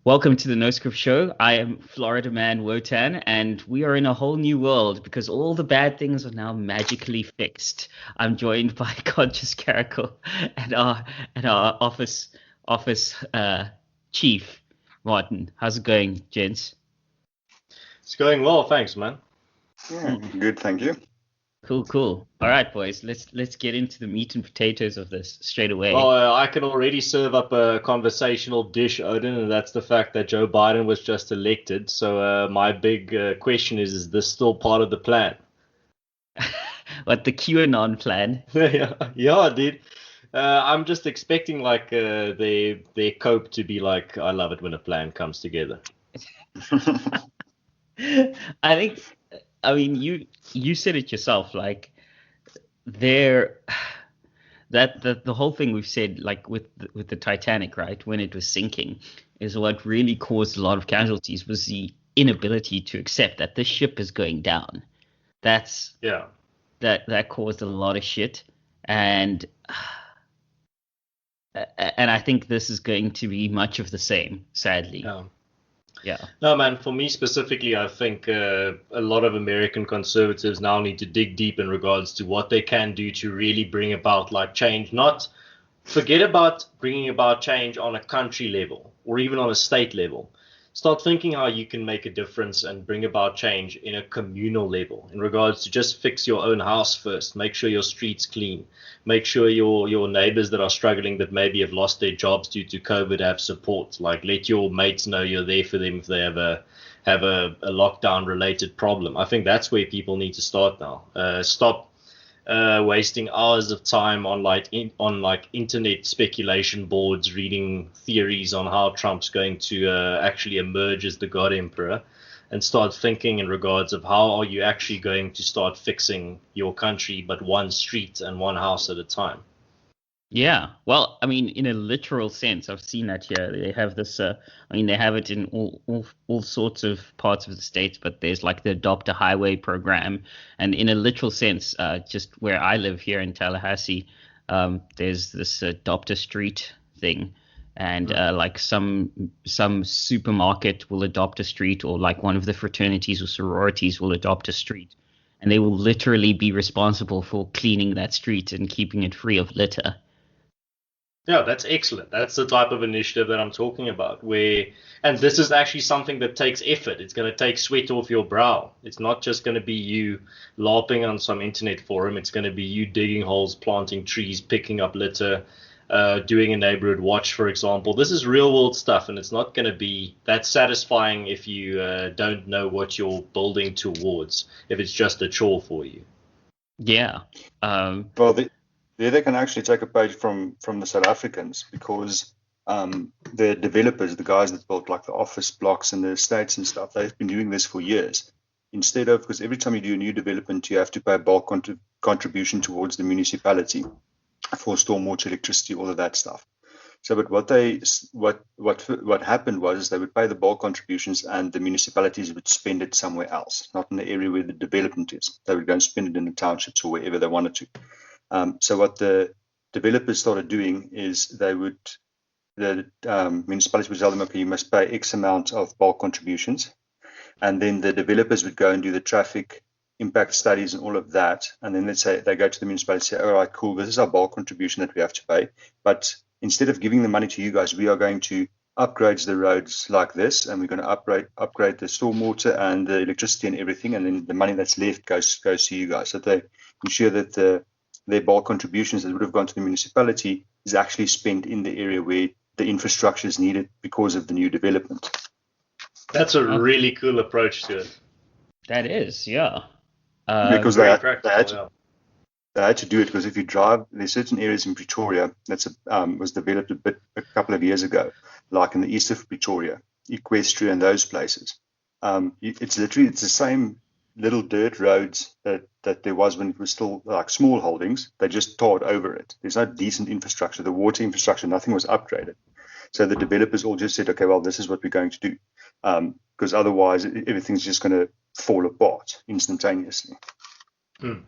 Welcome to the No Script Show. I am Florida Man Wotan, and we are in a whole new world because all the bad things are now magically fixed. I'm joined by Conscious Caracal and our office chief, Martin. How's it going, gents? It's going well, thanks, man. Yeah, good, thank you. Cool. All right, boys, let's get into the meat and potatoes of this straight away. Well, I can already serve up a conversational dish, Odin, and that's the fact that Joe Biden was just elected. So my big question is this still part of the plan? What, the QAnon plan? yeah, dude. I'm just expecting like their cope to be like, I love it when a plan comes together. I mean, you said it yourself, like the whole thing we've said, like with the Titanic, right, when it was sinking, is what really caused a lot of casualties was the inability to accept that this ship is going down. That caused a lot of shit, and I think this is going to be much of the same, sadly. Yeah. No, man, for me specifically, I think a lot of American conservatives now need to dig deep in regards to what they can do to really bring about like change. Not forget about bringing about change on a country level or even on a state level. Start thinking how you can make a difference and bring about change in a communal level in regards to just fix your own house first. Make sure your street's clean. Make sure your neighbors that are struggling that maybe have lost their jobs due to COVID have support. Like let your mates know you're there for them if they have a lockdown related problem. I think that's where people need to start now. Stop wasting hours of time on internet speculation boards, reading theories on how Trump's going to actually emerge as the God Emperor, and start thinking in regards of how are you actually going to start fixing your country, but one street and one house at a time. Yeah, well, I mean, in a literal sense, I've seen that here. They have this, they have it in all sorts of parts of the States, but there's like the Adopt a Highway program. And in a literal sense, just where I live here in Tallahassee, there's this Adopt a Street thing. And like some supermarket will adopt a street, or like one of the fraternities or sororities will adopt a street. And they will literally be responsible for cleaning that street and keeping it free of litter. Yeah, that's excellent. That's the type of initiative that I'm talking about. And this is actually something that takes effort. It's going to take sweat off your brow. It's not just going to be you LARPing on some internet forum. It's going to be you digging holes, planting trees, picking up litter, doing a neighborhood watch, for example. This is real world stuff, and it's not going to be that satisfying if you don't know what you're building towards, if it's just a chore for you. Yeah. There they can actually take a page from the South Africans, because the developers, the guys that built like the office blocks and the estates and stuff, they've been doing this for years. Because every time you do a new development, you have to pay a bulk contribution towards the municipality for stormwater, electricity, all of that stuff. So, but what happened was they would pay the bulk contributions, and the municipalities would spend it somewhere else, not in the area where the development is. They would go and spend it in the townships or wherever they wanted to. So what the developers started doing is the municipalities would tell them, okay, you must pay X amount of bulk contributions. And then the developers would go and do the traffic impact studies and all of that. And then let's say they go to the municipality and say, all right, cool, this is our bulk contribution that we have to pay. But instead of giving the money to you guys, we are going to upgrade the roads like this, and we're going to upgrade the stormwater and the electricity and everything. And then the money that's left goes to you guys. So they ensure that their bulk contributions that would have gone to the municipality is actually spent in the area where the infrastructure is needed because of the new development. That's a really cool approach to it. That is, yeah. Because they had to do it, because if you drive, there's certain areas in Pretoria that was developed a couple of years ago, like in the east of Pretoria, Equestria and those places. It's the same little dirt roads that there was when it was still like small holdings. They just tarred over it. There's no decent infrastructure. The water infrastructure, nothing was upgraded. So the developers all just said, okay, well, this is what we're going to do, because otherwise everything's just going to fall apart instantaneously. No,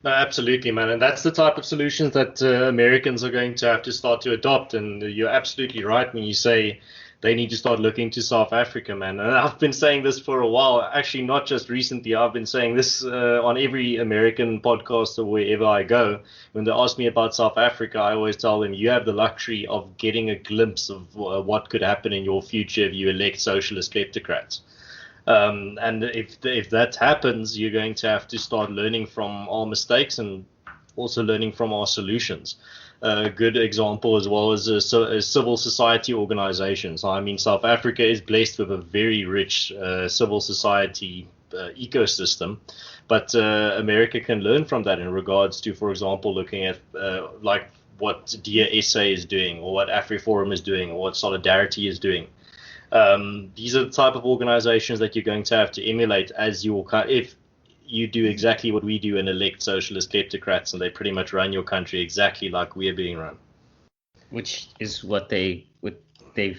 absolutely, man. And that's the type of solutions that Americans are going to have to start to adopt. And you're absolutely right when you say they need to start looking to South Africa, man. And I've been saying this for a while. Actually, not just recently. I've been saying this on every American podcast or wherever I go. When they ask me about South Africa, I always tell them, you have the luxury of getting a glimpse of what could happen in your future if you elect socialist kleptocrats. And if that happens, you're going to have to start learning from our mistakes and also learning from our solutions. A good example as well is civil society organizations. I mean, South Africa is blessed with a very rich civil society ecosystem, but America can learn from that in regards to, for example, looking at like what Dear SA is doing, or what AfriForum is doing, or what Solidarity is doing. These are the type of organizations that you're going to have to emulate as your if you do exactly what we do and elect socialist kleptocrats, and they pretty much run your country exactly like we're being run. Which is what they've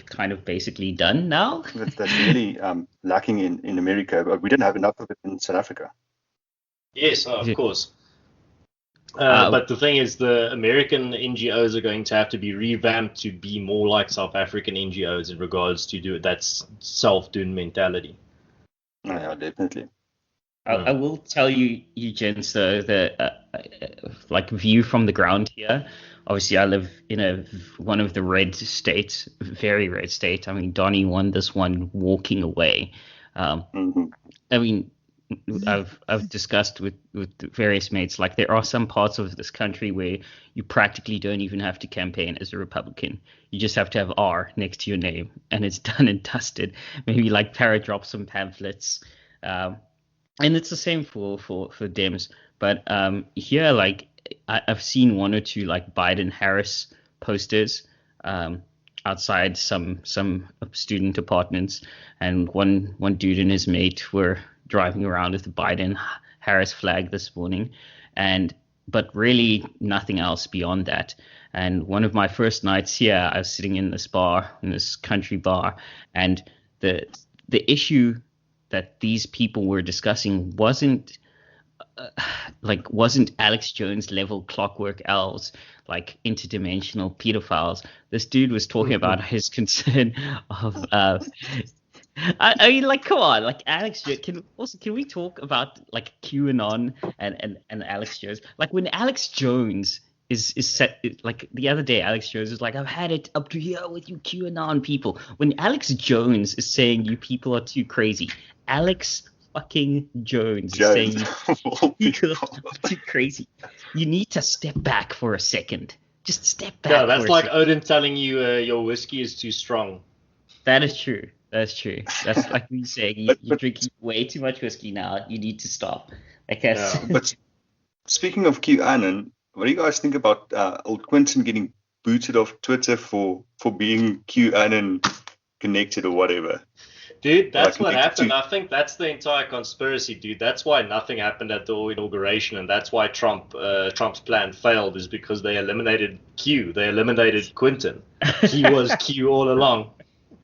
kind of basically done now. That's really lacking in America, but we didn't have enough of it in South Africa. Yes, of course. But the thing is, the American NGOs are going to have to be revamped to be more like South African NGOs in regards to that self-doing mentality. Oh, yeah, definitely. I will tell you gents, though, that like view from the ground here. Obviously, I live in one of the red states, very red state. I mean, Donnie won this one walking away. I mean, I've discussed with various mates, like there are some parts of this country where you practically don't even have to campaign as a Republican. You just have to have R next to your name, and it's done and dusted. Maybe like drop some pamphlets. And it's the same for Dems. But here, like, I've seen one or two, like, Biden-Harris posters outside some student apartments. And one dude and his mate were driving around with the Biden-Harris flag this morning. But really nothing else beyond that. And one of my first nights here, I was sitting in this country bar. And the issue that these people were discussing wasn't Alex Jones level Clockwork Elves, like interdimensional pedophiles. This dude was talking about his concern of I mean, like, come on, like Alex Jones. Can we talk about like QAnon and Alex Jones? Like when Alex Jones is set, like the other day, Alex Jones was like, I've had it up to here with you QAnon people. When Alex Jones is saying you people are too crazy, Alex fucking Jones is saying you people are too crazy. You need to step back for a second. Just step back. Yeah, that's like Odin telling you your whiskey is too strong. That is true. That's true. That's like me saying you're drinking way too much whiskey now. You need to stop. I guess. Yeah. But speaking of QAnon, what do you guys think about old Quinton getting booted off Twitter for being QAnon connected or whatever? Dude, that's what happened. I think that's the entire conspiracy, dude. That's why nothing happened at the inauguration, and that's why Trump's plan failed, is because they eliminated Q. They eliminated Quinton. He was Q all along.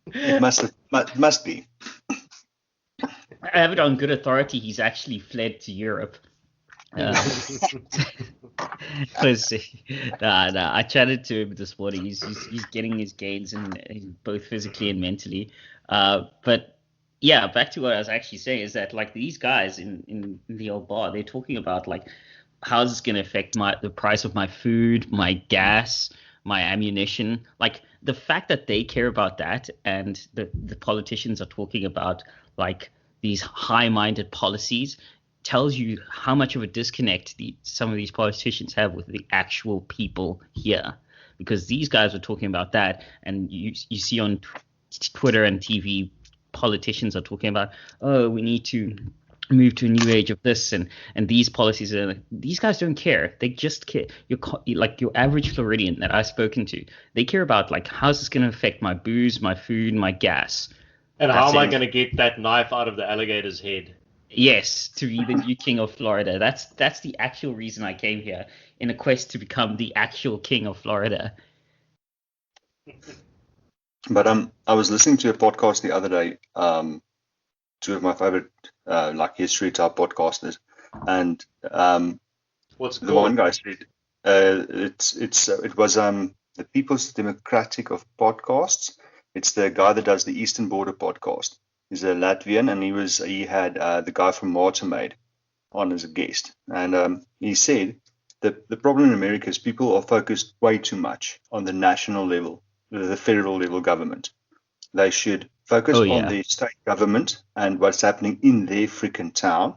It must be. I have it on good authority. He's actually fled to Europe. I chatted to him this morning. He's getting his gains in both physically and mentally. But yeah, back to what I was actually saying is that like these guys in the old bar, they're talking about like how is this going to affect the price of my food, my gas, my ammunition. Like the fact that they care about that, and the politicians are talking about like these high-minded policies, tells you how much of a disconnect some of these politicians have with the actual people here. Because these guys are talking about that, and you see on Twitter and TV, politicians are talking about, oh, we need to move to a new age of this, and these policies these guys don't care. They just care. Like your average Floridian that I've spoken to, they care about like, how's this going to affect my booze, my food, my gas, and how am I going to get that knife out of the alligator's head? Yes, to be the new king of Florida. That's the actual reason I came here, in a quest to become the actual king of Florida. But I was listening to a podcast the other day, two of my favorite like history type podcasters, and what's the one guy said it was the People's Democratic of Podcasts. It's the guy that does the Eastern Border podcast. He's a Latvian, and he had the guy from Watermaid on as a guest, and he said that the problem in America is people are focused way too much on the national level, the federal level government. They should focus on the state government and what's happening in their freaking town.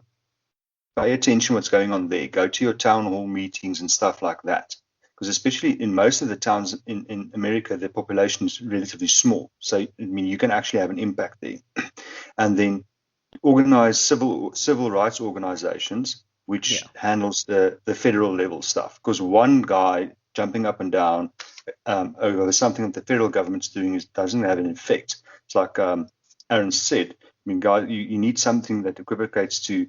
Pay attention what's going on there. Go to your town hall meetings and stuff like that. Because especially in most of the towns in America, the population is relatively small. So, I mean, you can actually have an impact there. And then organize civil rights organizations, which handles the federal level stuff. Because one guy jumping up and down over something that the federal government's doing doesn't have an effect. It's like Aaron said. I mean, guys, you need something that equivocates to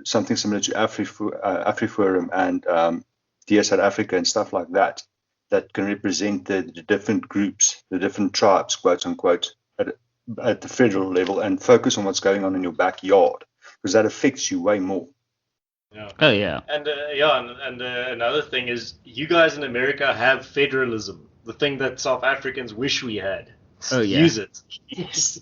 something similar to AfriForum and Dear South Africa and stuff like that, that can represent the different groups, the different tribes, quote unquote, at the federal level, and focus on what's going on in your backyard, because that affects you way more. Yeah. Oh yeah. And another thing is, you guys in America have federalism, the thing that South Africans wish we had. Oh yeah. Use it. Yes.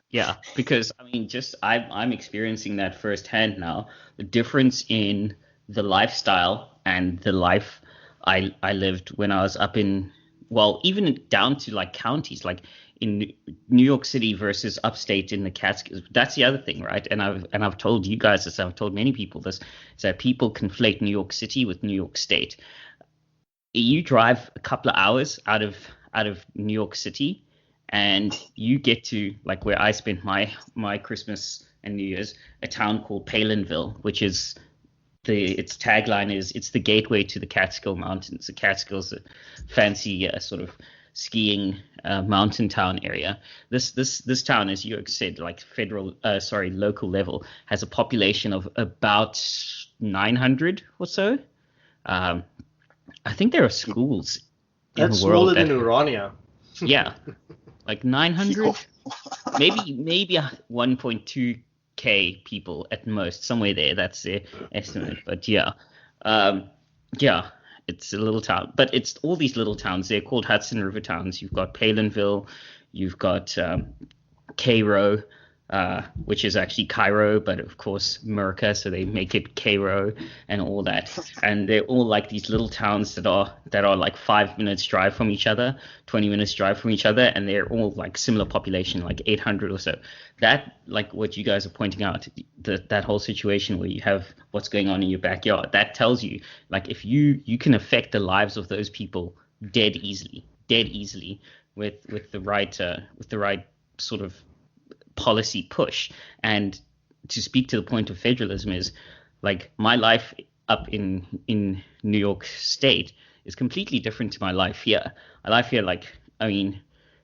Yeah, because I mean, I'm experiencing that firsthand now. The difference in the lifestyle and the life I lived when I was up in, well, even down to like counties, like in New York City versus upstate in the Catskills. That's the other thing, right? And I've told you guys this, I've told many people this, is that people conflate New York City with New York State. You drive a couple of hours out of New York City, and you get to, like, where I spent my Christmas and New Year's, a town called Palinville, which is its tagline is, it's the gateway to the Catskill Mountains. The Catskills, a fancy sort of skiing mountain town area. This town, as you said, like local level, has a population of about 900 or so. I think there are schools in the world. That's smaller than Urania. Yeah. Like 900, maybe 1.2k people at most, somewhere there. That's the estimate. But yeah, it's a little town. But it's all these little towns. They're called Hudson River towns. You've got Palinville, you've got Cairo, which is actually Cairo, but of course America, so they make it Cairo and all that. And they're all like these little towns that are like 5 minutes drive from each other, 20 minutes drive from each other, and they're all like similar population, like 800 or so. That, like what you guys are pointing out, that whole situation where you have what's going on in your backyard, that tells you, like, if you can affect the lives of those people dead easily with the right sort of policy push. And to speak to the point of federalism is, like, my life up in New York State is completely different to my life here. My life here, like, I mean,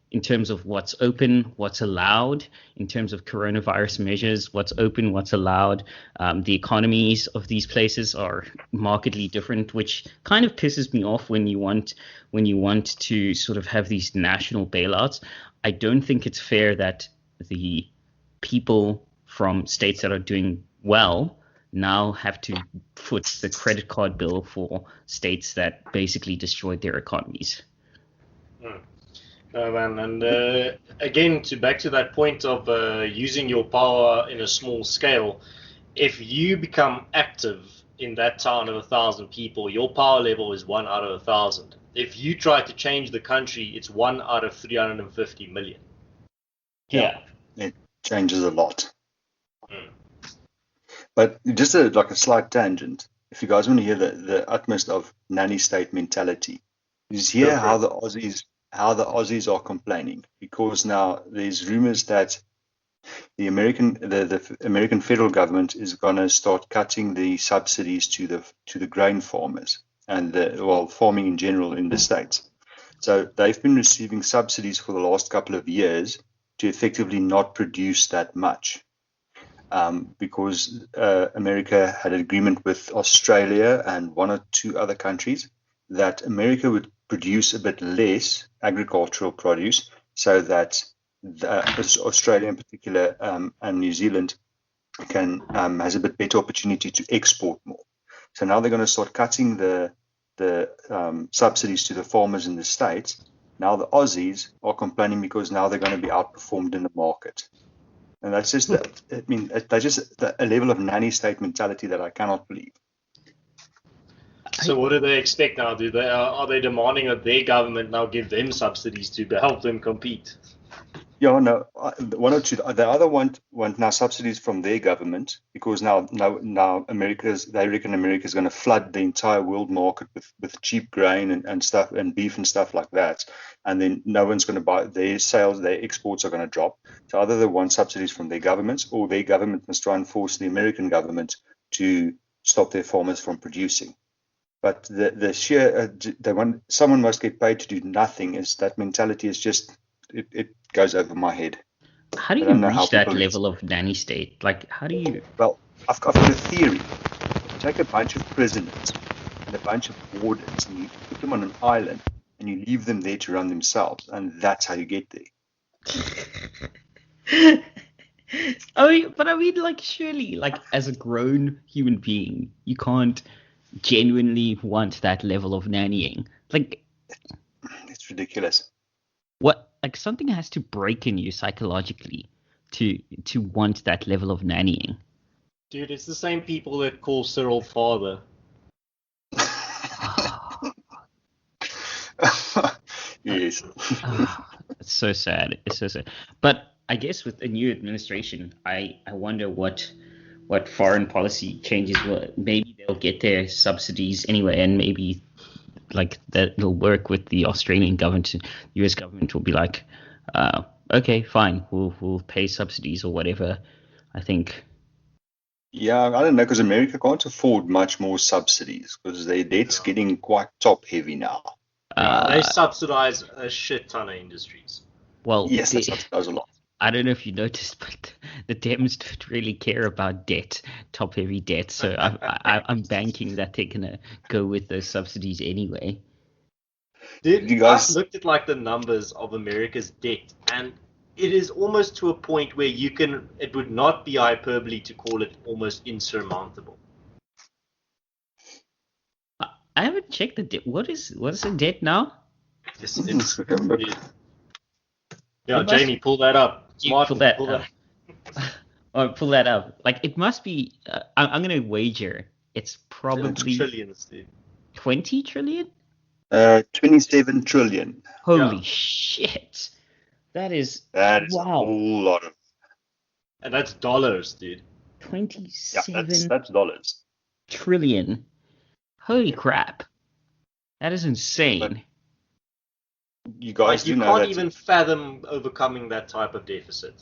in terms of what's open, what's allowed, in terms of coronavirus measures, what's open, what's allowed, the economies of these places are markedly different, which kind of pisses me off when you want to sort of have these national bailouts. I don't think it's fair that the people from states that are doing well now have to foot the credit card bill for states that basically destroyed their economies. No, man. And again, back to that point of using your power in a small scale, if you become active in that town of 1,000 people, your power level is 1 out of 1,000. If you try to change the country, it's 1 out of 350 million. Yeah. It changes a lot. But just a slight tangent, if you guys want to hear the utmost of Nanny State mentality, you just hear how the Aussies are complaining, because now there's rumors that the American federal government is going to start cutting the subsidies to the grain farmers and farming in general in the States. So they've been receiving subsidies for the last couple of years to effectively not produce that much, because America had an agreement with Australia and 1 or 2 other countries that America would produce a bit less agricultural produce, so that Australia in particular and New Zealand has a bit better opportunity to export more. So now they're going to start cutting the subsidies to the farmers in the States, Now the Aussies are complaining because now they're going to be outperformed in the market. And that's just, that's just a level of nanny state mentality that I cannot believe. So what do they expect now? Are they demanding that their government now give them subsidies to help them compete? Yeah, no, one or two. The other want now subsidies from their government because now they reckon America's going to flood the entire world market with cheap grain and stuff and beef and stuff like that, and then no one's going to buy their sales, their exports are going to drop. So either they want subsidies from their governments, or their government must try and force the American government to stop their farmers from producing. But the sheer someone must get paid to do nothing. Is that mentality is just it goes over my head. How do you reach that level of nanny state? Like, how do you? Well, I've got a theory. You take a bunch of prisoners and a bunch of wardens, and you put them on an island, and you leave them there to run themselves, and that's how you get there. I mean, like, surely, like, as a grown human being, you can't genuinely want that level of nannying. Like, it's ridiculous. What? Like, something has to break in you psychologically to want that level of nannying. Dude, it's the same people that call Cyril father. Yes. It's so sad. It's so sad. But I guess with a new administration, I wonder what foreign policy changes will. Maybe they'll get their subsidies anyway, and maybe like that they'll work with the Australian government. US government will be like, okay, fine, we'll pay subsidies or whatever. I think. Yeah, I don't know, because America can't afford much more subsidies because their debt's getting quite top heavy now. They subsidize a shit ton of industries. Well, yes, they subsidize a lot. I don't know if you noticed, but the Dems don't really care about debt, top-heavy debt. So I'm banking that they're gonna go with those subsidies anyway. Dude, you guys looked at like the numbers of America's debt, and it is almost to a point where it would not be hyperbole to call it almost insurmountable. I haven't checked the debt. What is the debt now? Yeah, Jamie, pull that up. Pull that up. Or pull that up. Like, it must be. I'm gonna wager it's probably trillions, dude. 20 trillion. 27 trillion. Holy shit! That is a whole lot of. And that's dollars, dude. 27. Yeah, that's dollars. Trillion. Holy crap! That is insane. But you guys you can't even fathom overcoming that type of deficit.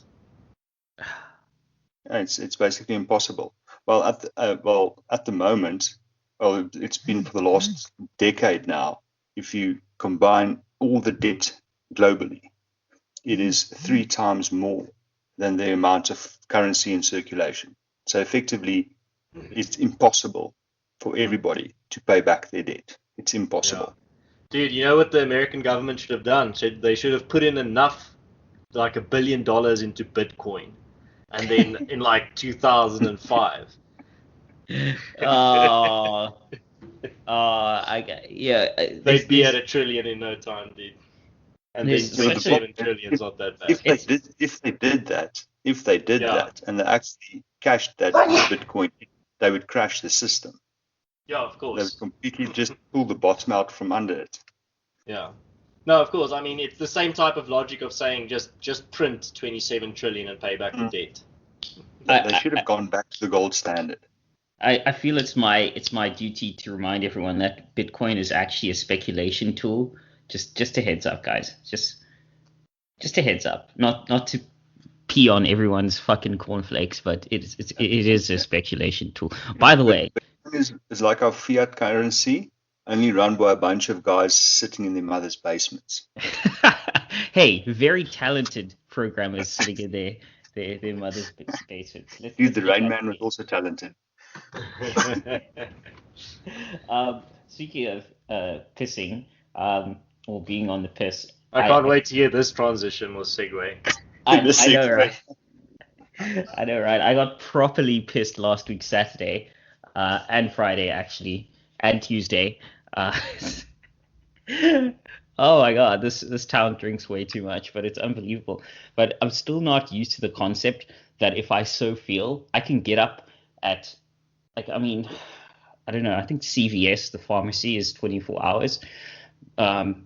It's basically impossible. Well, at the moment, it's been for the last decade now. If you combine all the debt globally, it is 3 times more than the amount of currency in circulation. So effectively, it's impossible for everybody to pay back their debt. It's impossible. Yeah. Dude, you know what the American government should have done? They should have put in enough, like $1 billion into Bitcoin. And then in like 2005. They'd be at $1 trillion in no time, dude. And then 7 trillion is not that bad. If they did that, and they actually cashed that Bitcoin, they would crash the system. Yeah, of course. They would completely just pull the bottom out from under it. Yeah. No, of course. I mean, it's the same type of logic of saying just print 27 trillion and pay back the debt. They should have gone back to the gold standard. I feel it's my duty to remind everyone that Bitcoin is actually a speculation tool. Just a heads up, guys. Just a heads up. Not to pee on everyone's fucking cornflakes, but it is a speculation tool. By the way, Bitcoin is like our fiat currency, only run by a bunch of guys sitting in their mother's basements. Hey, very talented programmers sitting in their mother's basements. Dude, the Rain Man was also talented. Speaking of pissing, or being on the piss, I can't wait to hear this transition or segue. I know, right? I know, right? I got properly pissed last week, Saturday, and Friday, actually, and Tuesday. Oh my God, this town drinks way too much, but it's unbelievable. But I'm still not used to the concept that if I so feel, I can get up at like I mean, I don't know. I think CVS, the pharmacy, is 24 hours.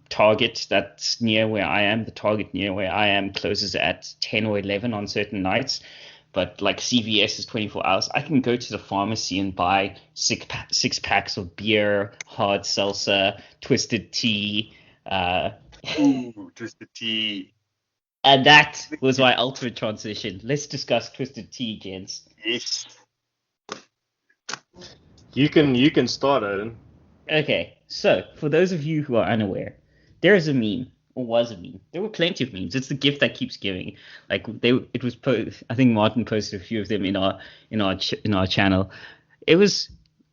Target that's near where I am, the Target near where I am closes at 10 or 11 on certain nights. But like CVS is 24 hours. I can go to the pharmacy and buy six packs of beer, hard seltzer, twisted tea. Uh, Ooh, twisted tea. and that was my ultimate transition. Let's discuss twisted tea, gents. Yes. You can start, Odin. Okay, so for those of you who are unaware, there is a meme, or was a meme. There were plenty of memes. It's the gift that keeps giving. Like it was. I think Martin posted a few of them in our channel. It was.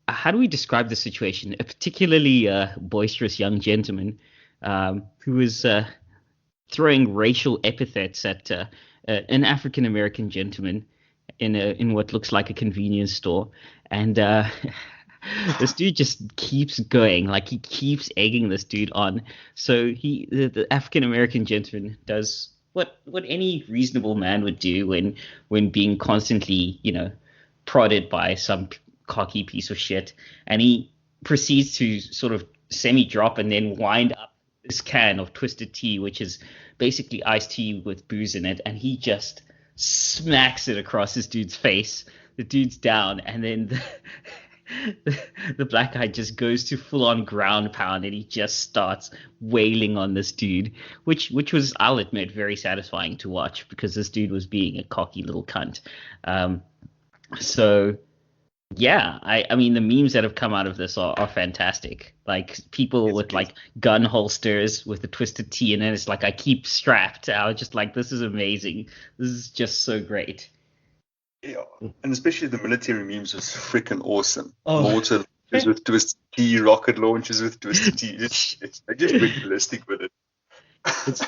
How do we describe the situation? A particularly boisterous young gentleman who was throwing racial epithets at an African American gentleman in what looks like a convenience store, and this dude just keeps going, like he keeps egging this dude on. So the African American gentleman does what any reasonable man would do when being constantly, prodded by some cocky piece of shit, and he proceeds to sort of semi drop and then wind up this can of twisted tea, which is basically iced tea with booze in it, and he just smacks it across this dude's face. The dude's down, and then the black guy just goes to full on ground pound, and he just starts wailing on this dude, which was, I'll admit, very satisfying to watch because this dude was being a cocky little cunt. So yeah, I mean the memes that have come out of this are fantastic. Like people with like gun holsters with the twisted T, and then it's like I keep strapped. I was just like, this is amazing. This is just so great. Yeah, and especially the military memes was freaking awesome. Oh. Mortar launchers with twisted T, rocket launchers with twisted T. They just went ballistic with it. It's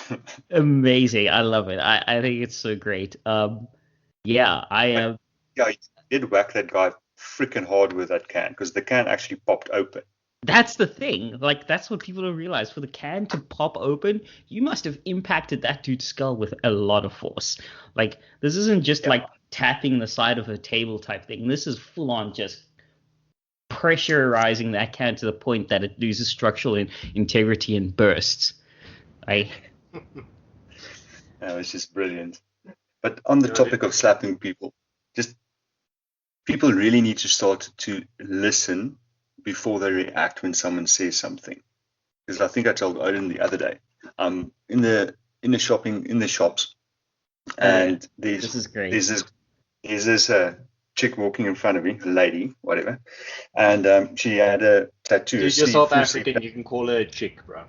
amazing. I love it. I think it's so great. Yeah, Yeah, he did whack that guy freaking hard with that can because the can actually popped open. That's the thing. Like, that's what people don't realize. For the can to pop open, you must have impacted that dude's skull with a lot of force. Like, this isn't just like tapping the side of a table type thing. This is full on just pressurizing that can to the point that it loses structural integrity and bursts. That was just brilliant. But on the topic of slapping people, just people really need to start to listen before they react when someone says something. Because I think I told Odin the other day, in the shops, and this is great. There's this chick walking in front of me, a lady, whatever, and she had a tattoo. Dude, you're South African, you can call her a chick, bro.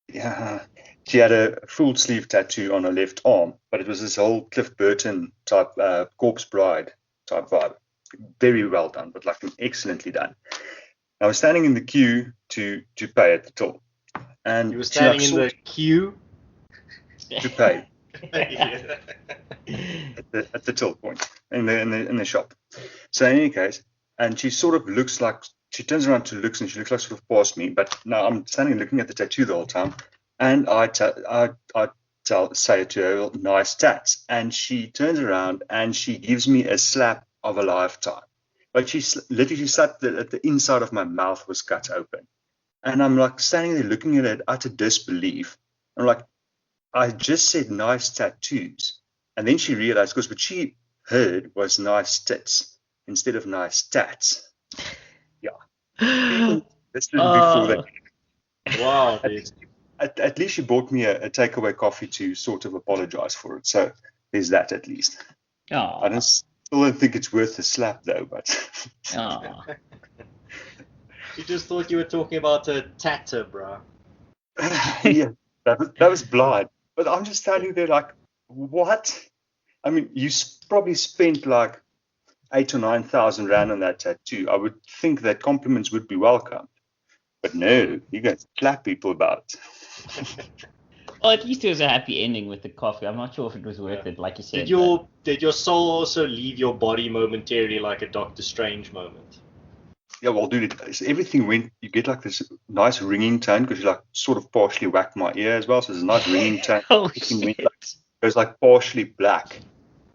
Yeah, she had a full sleeve tattoo on her left arm, but it was this whole Cliff Burton type, Corpse Bride type vibe. Very well done, but like excellently done. I was standing in the queue to pay at the till, and you were standing in the queue to pay at the till point in the shop. So in any case, and she sort of looks like she turns around to looks, and she looks like sort of past me. But now I'm standing looking at the tattoo the whole time, and I say it to her, nice tats, and she turns around and she gives me a slap of a lifetime. Like she literally sat at the inside of my mouth was cut open. And I'm like standing there looking at it, utter disbelief. I'm like, I just said nice tattoos. And then she realized, because what she heard was nice tits instead of nice tats. Yeah. Listen before that. Wow. At least she bought me a takeaway coffee to sort of apologize for it. So there's that at least. Oh. I still don't think it's worth a slap though, but You just thought you were talking about a tatter, bro. Yeah, that was blind. But I'm just standing there like, what? I mean, you probably spent like 8,000 or 9,000 rand on that tattoo. I would think that compliments would be welcomed. But no, you guys slap people about it. Well, at least it was a happy ending with the coffee. I'm not sure if it was worth it, like you said. Did your soul also leave your body momentarily like a Doctor Strange moment? Yeah, well, dude, everything went. You get like this nice ringing tone because you like sort of partially whacked my ear as well. So there's a nice ringing tone. Oh Everything went shit! it was like partially black.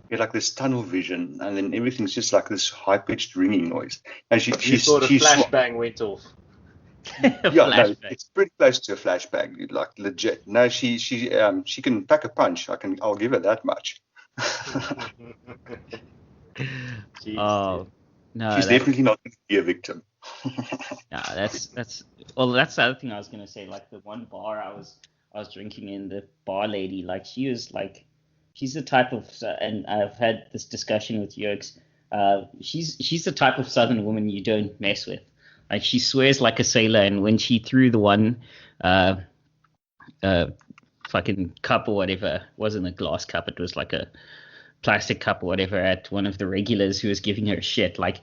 You get like this tunnel vision, and then everything's just like this high pitched ringing noise. And You thought a she's flashbang went off. yeah, no, Flashback. it's pretty close to a flashbang, dude, like legit. No, she can pack a punch. I'll give her that much. Jeez, Oh no, She's definitely not going to be a victim. no, that's well, that's the other thing I was gonna say. Like the one bar I was drinking in, the bar lady, like she was like, she's the type of, and I've had this discussion with Yerks. She's the type of Southern woman you don't mess with. Like she swears like a sailor, and when she threw the one fucking cup or whatever, it wasn't a glass cup, it was like a plastic cup or whatever, at one of the regulars who was giving her shit. Like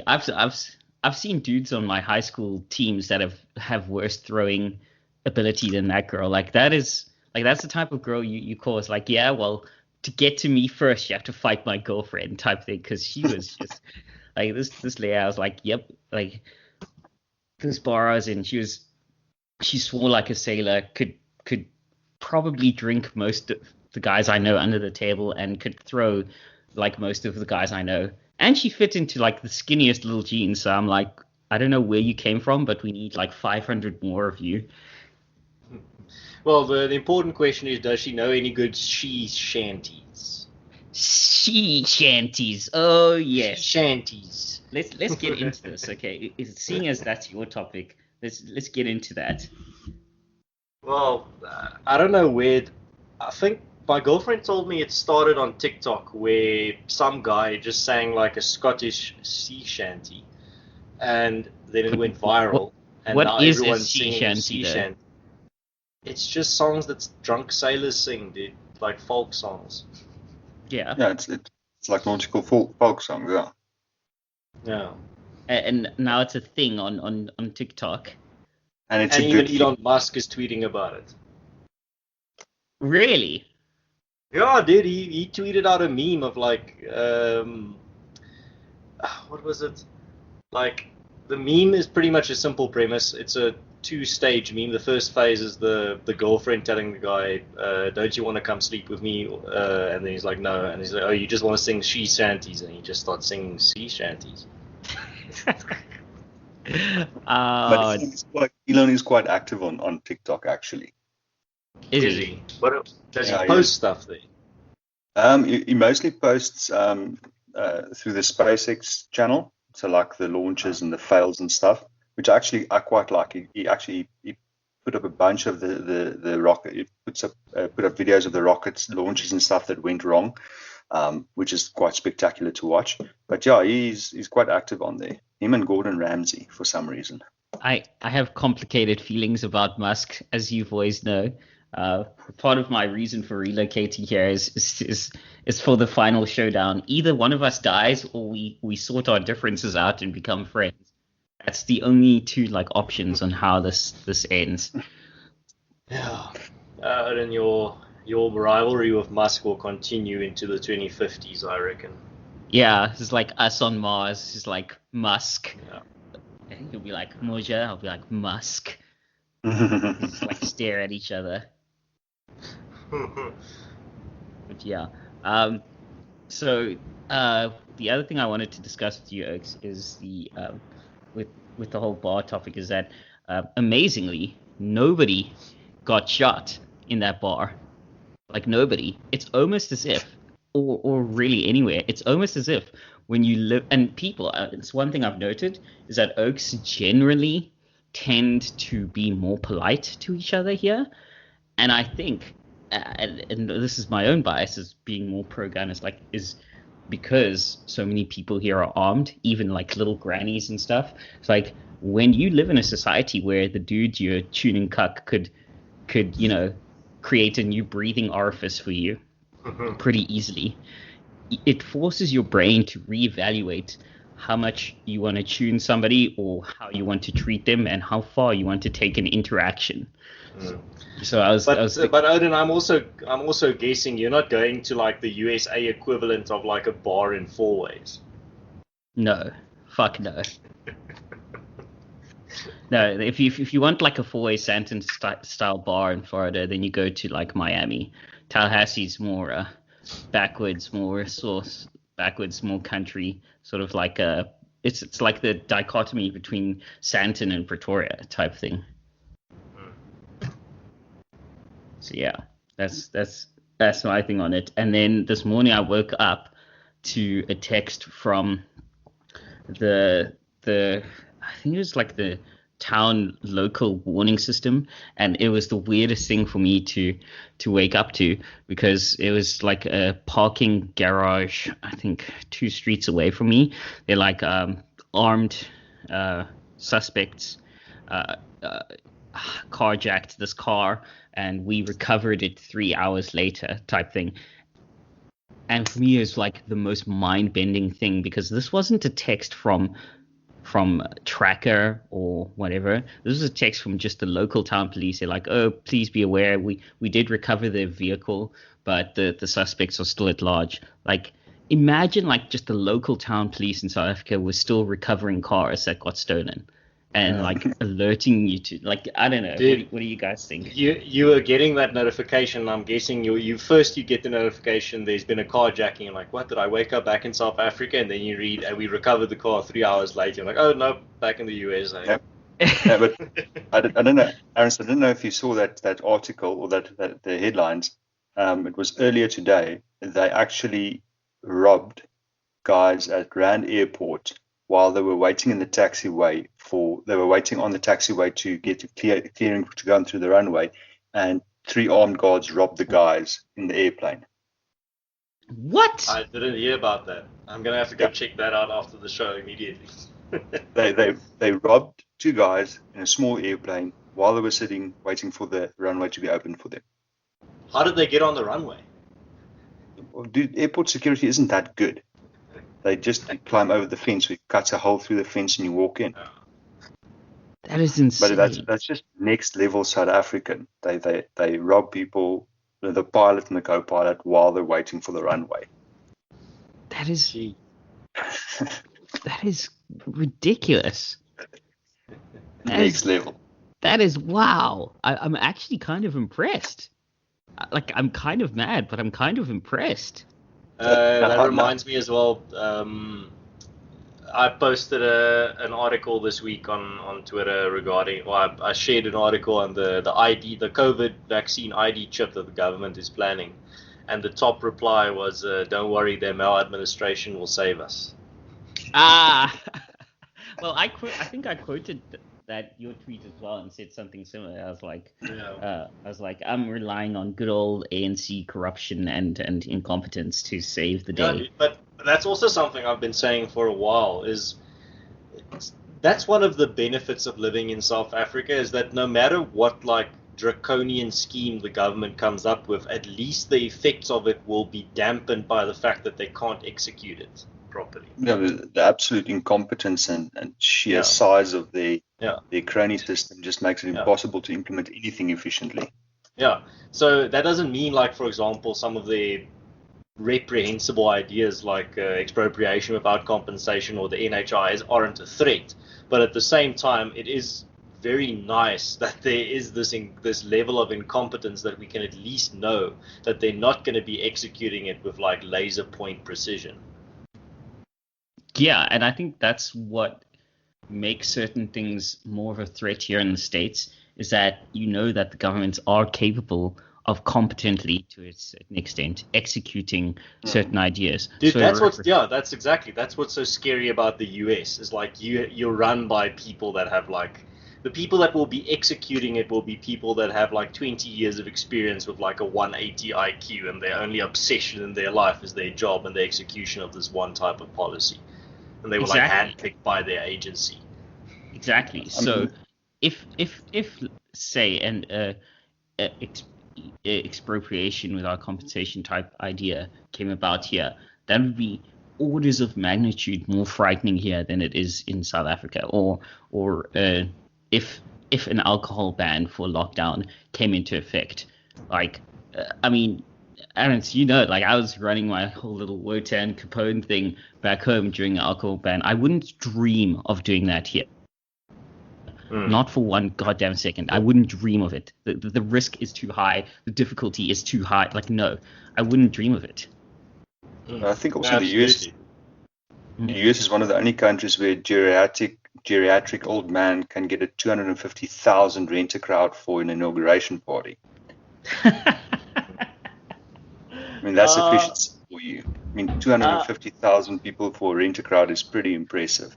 I've seen dudes on my high school teams that have worse throwing ability than that girl. Like that's the type of girl you call. It's like, yeah, well, to get to me first, you have to fight my girlfriend type thing. Because she was just like this lady. I was like, yep, like this bar I was in, she swore like a sailor, could probably drink most of the guys I know under the table, and could throw like most of the guys I know. And she fit into like the skinniest little jeans. So I'm like, I don't know where you came from, but we need like 500 more of you. Well, the important question is, does she know any good she shanties? She shanties. Oh yes. She shanties. Let's get into this, okay? Seeing as that's your topic, let's get into that. Well, I don't know where. I think my girlfriend told me it started on TikTok, where some guy just sang like a Scottish sea shanty, and then it went viral. And what now is a everyone's sea singing shanty, sea though? shanty. It's just songs that drunk sailors sing, dude, like folk songs. Yeah. Yeah, it's like nautical folk songs. Yeah. Yeah. And now it's a thing on TikTok. And it's And a even good Elon Musk is tweeting about it. Really? Yeah, dude, he tweeted out a meme of like, what was it? Like, the meme is pretty much a simple premise. It's a two-stage meme. The first phase is the girlfriend telling the guy, don't you want to come sleep with me? And then he's like, no. And he's like, oh, you just want to sing sea shanties. And he just starts singing sea shanties. But Elon is quite active on TikTok, actually. Is he? What does he Yeah, post stuff there? He mostly posts through the SpaceX channel, so like the launches and the fails and stuff, which actually I quite like. He put up a bunch of the rocket. He put up videos of the rockets launches and stuff that went wrong, which is quite spectacular to watch. But yeah, he's quite active on there. Him and Gordon Ramsay for some reason. I have complicated feelings about Musk, as you boys know. Part of my reason for relocating here is for the final showdown. Either one of us dies, or we sort our differences out and become friends. That's the only two like options on how this ends. Yeah. And your rivalry with Musk will continue into the 2050s, I reckon. Yeah, it's like us on Mars. It's like Musk. Yeah. He'll be like Moja. I'll be like Musk. Just like stare at each other. But yeah. So the other thing I wanted to discuss with you, Oaks, is the with the whole bar topic is that amazingly nobody got shot in that bar. Like nobody. It's almost as if, or really anywhere, it's almost as if when you live, and people, it's one thing I've noted is that Oaks generally tend to be more polite to each other here. And I think, and this is my own bias as being more pro-gun, is because so many people here are armed, even like little grannies and stuff. It's like when you live in a society where the dude you're tuning cuck could create a new breathing orifice for you pretty easily, it forces your brain to reevaluate how much you want to tune somebody or how you want to treat them and how far you want to take an interaction. So but Odin, I'm also guessing you're not going to like the USA equivalent of like a bar in Four Ways. No, fuck no. No, if you want like a four-way Santon style bar in Florida, then you go to like Miami. Tallahassee's more backwards, more country, sort of like it's like the dichotomy between Santon and Pretoria type thing. So yeah, that's my thing on it. And then this morning I woke up to a text from the I think it was like the town local warning system, and it was the weirdest thing for me to wake up to, because it was like a parking garage, I think 2 streets away from me. They're like armed suspects carjacked this car, and we recovered it 3 hours later type thing. And for me, it's like the most mind-bending thing, because this wasn't a text from Tracker or whatever. This was a text from just the local town police. They're like, oh, please be aware, we did recover their vehicle, but the suspects are still at large. Like, imagine like just the local town police in South Africa was still recovering cars that got stolen and like alerting you to, like, I don't know. Dude, what do you guys think? You are getting that notification. I'm guessing you get the notification there's been a carjacking. You're like, what, did I wake up back in South Africa? And then you read, and we recovered the car 3 hours later. You're like, oh no, back in the US. Yep. Yeah, but I don't know, Aaron, I don't know if you saw that article or that the headlines. It was earlier today. They actually robbed guys at Rand Airport while they were waiting in the taxiway they were waiting on the taxiway to get to clearing to go through the runway, and 3 armed guards robbed the guys in the airplane. What? I didn't hear about that. I'm gonna have to go check that out after the show immediately. They robbed 2 guys in a small airplane while they were sitting waiting for the runway to be opened for them. How did they get on the runway? Well, dude, airport security isn't that good. They just climb over the fence. We cut a hole through the fence and you walk in. That is insane. But that's just next level South African. They rob people, the pilot and the co-pilot, while they're waiting for the runway. That is ridiculous. Next level. That is wow. I'm actually kind of impressed. Like, I'm kind of mad, but I'm kind of impressed. That reminds me as well. I posted an article this week on Twitter regarding, I shared an article on the COVID vaccine ID chip that the government is planning, and the top reply was, "Don't worry, their maladministration will save us." Well, I think I quoted that your tweet as well and said something similar. I was like, I'm relying on good old ANC corruption and incompetence to save the day. Yeah, but that's also something I've been saying for a while. That's one of the benefits of living in South Africa, is that no matter what like draconian scheme the government comes up with, at least the effects of it will be dampened by the fact that they can't execute it properly. Yeah, the absolute incompetence and sheer size of the crony system just makes it impossible to implement anything efficiently. Yeah, so that doesn't mean, like, for example, some of the reprehensible ideas like expropriation without compensation or the NHIs aren't a threat, but at the same time, it is very nice that there is this level of incompetence that we can at least know that they're not going to be executing it with like laser point precision. Yeah, and I think that's what makes certain things more of a threat here in the States, is that you know that the governments are capable of competently, to a certain extent, executing certain ideas. Dude, that's what's so scary about the US, is like you're run by people that have like, the people that will be executing it will be people that have like 20 years of experience with like a 180 IQ, and their only obsession in their life is their job and the execution of this one type of policy. And they were like handpicked by their agency. Exactly. So if say an expropriation without compensation type idea came about here, that would be orders of magnitude more frightening here than it is in South Africa. Or if an alcohol ban for lockdown came into effect, like I mean, Aaron, you know, like I was running my whole little Wotan Capone thing back home during the alcohol ban. I wouldn't dream of doing that here. Not for one goddamn second. I wouldn't dream of it. The risk is too high. The difficulty is too high. Like, no, I wouldn't dream of it. I think also the US is one of the only countries where geriatric old man can get a 250,000 rent-a-crowd for an inauguration party. I mean, that's efficiency for you. I mean, 250,000 people for a rent-a-crowd is pretty impressive.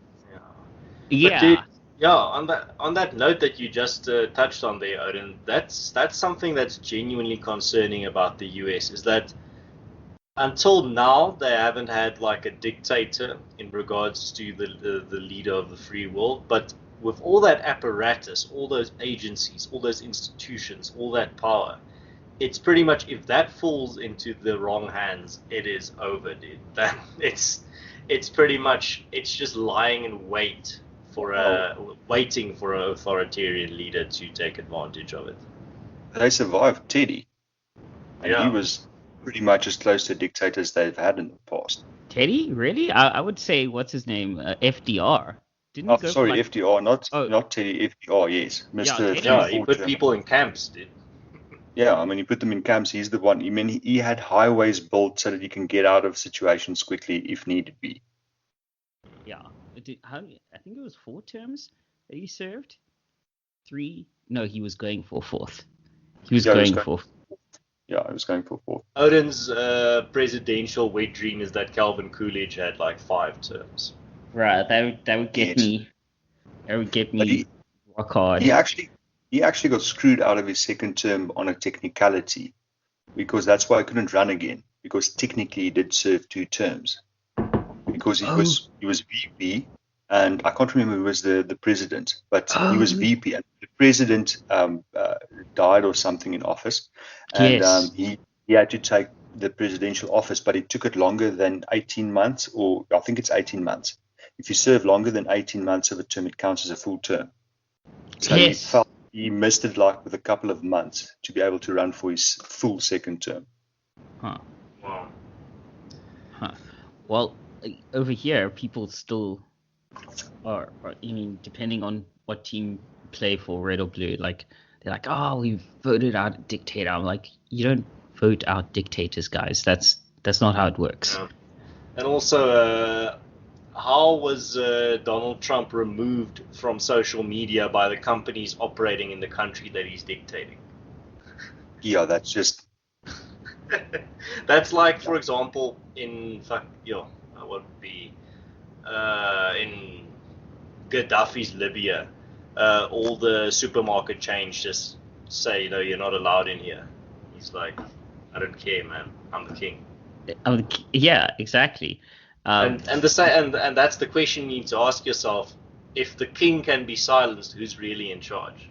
Yeah. Dude, on that note that you just touched on there, Odin, that's something that's genuinely concerning about the US, is that until now they haven't had like a dictator in regards to the leader of the free world, but with all that apparatus, all those agencies, all those institutions, all that power, it's pretty much, if that falls into the wrong hands, it is over, dude. It's pretty much, it's just lying in wait waiting for an authoritarian leader to take advantage of it. They survived Teddy, and he was pretty much as close to a dictator as they've had in the past. Teddy? Really? I would say, what's his name? FDR. Didn't he go sorry, FDR, not Teddy, FDR, yes. Mr. He put people in camps, dude. Yeah, I mean, he put them in camps. He's the one. I mean, he had highways built so that he can get out of situations quickly if need be. Yeah. I think it was 4 terms that he served. 3? No, he was going for 4th. He was going for 4th. Yeah, I was going for 4th. Odin's presidential wet dream is that Calvin Coolidge had like 5 terms. Right, that would get me. That would get me rock hard. He actually got screwed out of his second term on a technicality, because that's why he couldn't run again. Because technically he did serve 2 terms. Because he was VP, and I can't remember who was the president, but he was VP, and the president died or something in office, and he had to take the presidential office, but it took it longer than 18 months, or I think it's 18 months. If you serve longer than 18 months of a term, it counts as a full term. So he missed it like with a couple of months to be able to run for his full second term. Huh. Wow. Huh. Well, over here, people still are, I mean, depending on what team you play for, red or blue, like, they're like, oh, we voted out a dictator. I'm like, you don't vote out dictators, guys. That's not how it works. Yeah. And also, how was Donald Trump removed from social media by the companies operating in the country that he's dictating? Yeah, that's just... That's like, for example, in Gaddafi's Libya, all the supermarket chains just say, no, you're not allowed in here. He's like, I don't care, man. I'm the king. Yeah, exactly. And that's the question you need to ask yourself. If the king can be silenced, who's really in charge?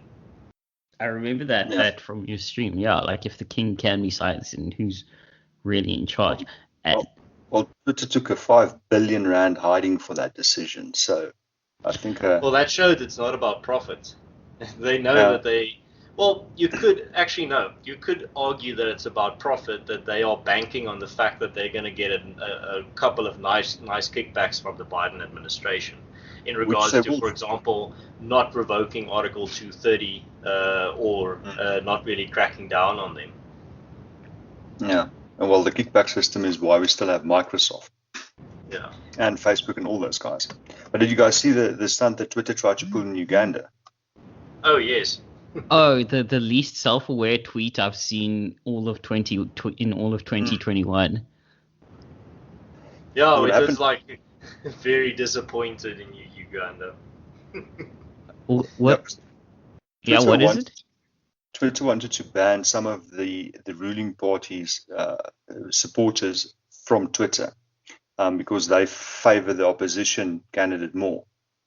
I remember that from your stream. Yeah, like if the king can be silenced, and who's really in charge? Well, Twitter took a 5 billion rand hiding for that decision. So I think... well, that showed it's not about profit. They know that they... Well, you could argue that it's about profit, that they are banking on the fact that they're going to get a couple of nice kickbacks from the Biden administration in regards to, for example, not revoking Article 230 or not really cracking down on them. Yeah. And well, the kickback system is why we still have Microsoft. Yeah. And Facebook and all those guys. But did you guys see the stunt that Twitter tried to pull in Uganda? Oh, yes. The least self-aware tweet I've seen in all of 2021. Yeah, it was like very disappointed in Uganda. What? Yeah, what is it? Twitter wanted to ban some of the ruling party's supporters from Twitter because they favor the opposition candidate more.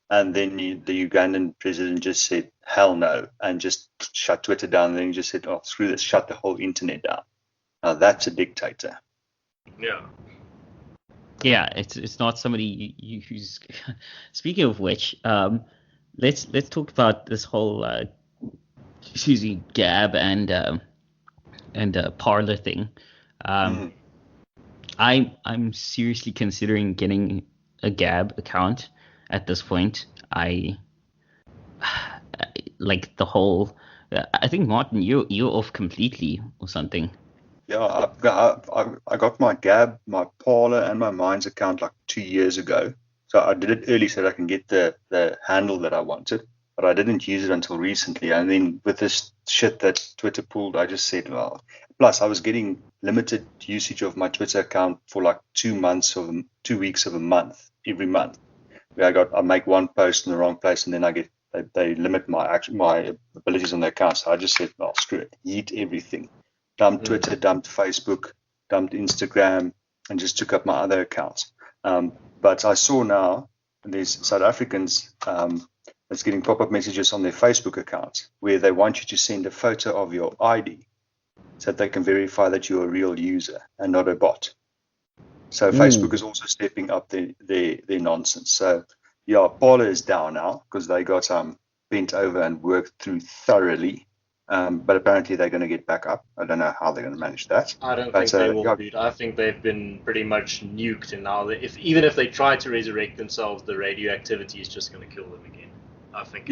And then the Ugandan president just said, hell no, and just shut Twitter down. And then he just said, oh, screw this, shut the whole internet down. Now that's a dictator. Yeah. Yeah, it's not somebody who's... Speaking of which, let's talk about this whole Gab and Parler thing. I'm seriously considering getting a Gab account at this point. like the whole. I think Martin, you're off completely or something. Yeah, I got my Gab, my Parler, and my Minds account like 2 years ago. So I did it early so that I can get the handle that I wanted, but I didn't use it until recently. And then with this shit that Twitter pulled, I just said, well, plus I was getting limited usage of my Twitter account for like 2 weeks of a month, every month. Where I make one post in the wrong place and then they limit my abilities on the account. So I just said, well, screw it, eat everything. Dumped Twitter, dumped Facebook, dumped Instagram, and just took up my other accounts. But I saw now there's South Africans that's getting pop-up messages on their Facebook accounts where they want you to send a photo of your ID so that they can verify that you're a real user and not a bot. So Facebook is also stepping up their nonsense. So yeah, Parler is down now because they got bent over and worked through thoroughly. But apparently they're going to get back up. I don't know how they're going to manage that. I don't think they will, dude. I think they've been pretty much nuked, and now even if they try to resurrect themselves, the radioactivity is just going to kill them again. I think.